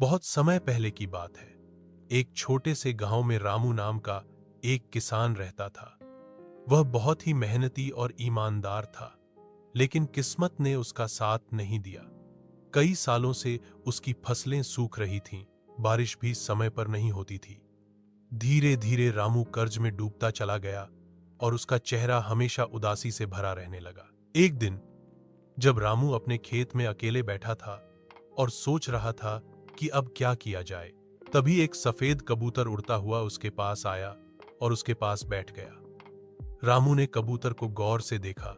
बहुत समय पहले की बात है। एक छोटे से गांव में रामू नाम का एक किसान रहता था। वह बहुत ही मेहनती और ईमानदार था, लेकिन किस्मत ने उसका साथ नहीं दिया। कई सालों से उसकी फसलें सूख रही थीं, बारिश भी समय पर नहीं होती थी। धीरे धीरे रामू कर्ज में डूबता चला गया और उसका चेहरा हमेशा उदासी से भरा रहने लगा। एक दिन जब रामू अपने खेत में अकेले बैठा था और सोच रहा था कि अब क्या किया जाए, तभी एक सफेद कबूतर उड़ता हुआ उसके पास आया और उसके पास बैठ गया। रामू ने कबूतर को गौर से देखा।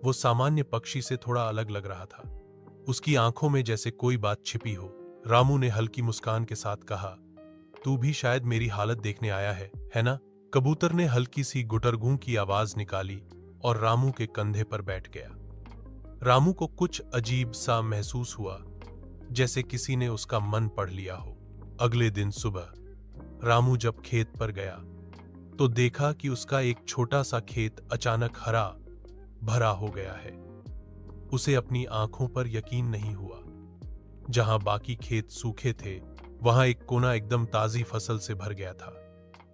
वो सामान्य पक्षी से थोड़ा अलग लग रहा था। उसकी आंखों में जैसे कोई बात छिपी हो। रामू ने हल्की मुस्कान के साथ कहा, तू भी शायद मेरी हालत देखने आया है ना? कबूतर ने हल्की सी गुटरगूं की आवाज निकाली और रामू के कंधे पर बैठ गया। रामू को कुछ अजीब सा महसूस हुआ, जैसे किसी ने उसका मन पढ़ लिया हो। अगले दिन सुबह रामू जब खेत पर गया तो देखा कि उसका एक छोटा सा खेत अचानक हरा भरा हो गया है। उसे अपनी आंखों पर यकीन नहीं हुआ। जहां बाकी खेत सूखे थे, वहां एक कोना एकदम ताजी फसल से भर गया था।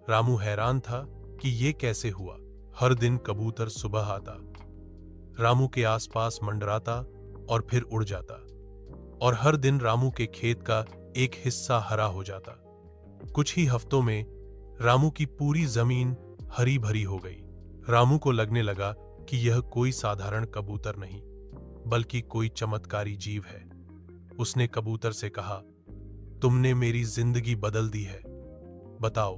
रामू हैरान था कि ये कैसे हुआ। हर दिन कबूतर सुबह आता, रामू के आसपास मंडराता और फिर उड़ जाता, और हर दिन रामू के खेत का एक हिस्सा हरा हो जाता। कुछ ही हफ्तों में रामू की पूरी जमीन हरी भरी हो गई। रामू को लगने लगा कि यह कोई साधारण कबूतर नहीं, बल्कि कोई चमत्कारी जीव है। उसने कबूतर से कहा, तुमने मेरी जिंदगी बदल दी है। बताओ,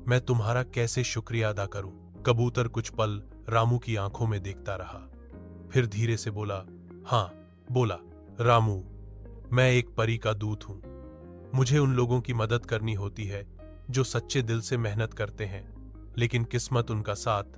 मैं तुम्हारा कैसे शुक्रिया अदा करूं? कबूतर कुछ पल रामू की आंखों में देखता रहा, फिर धीरे से बोला, हाँ, बोला, रामू, मैं एक परी का दूत हूं। मुझे उन लोगों की मदद करनी होती है जो सच्चे दिल से मेहनत करते हैं, लेकिन किस्मत उनका साथ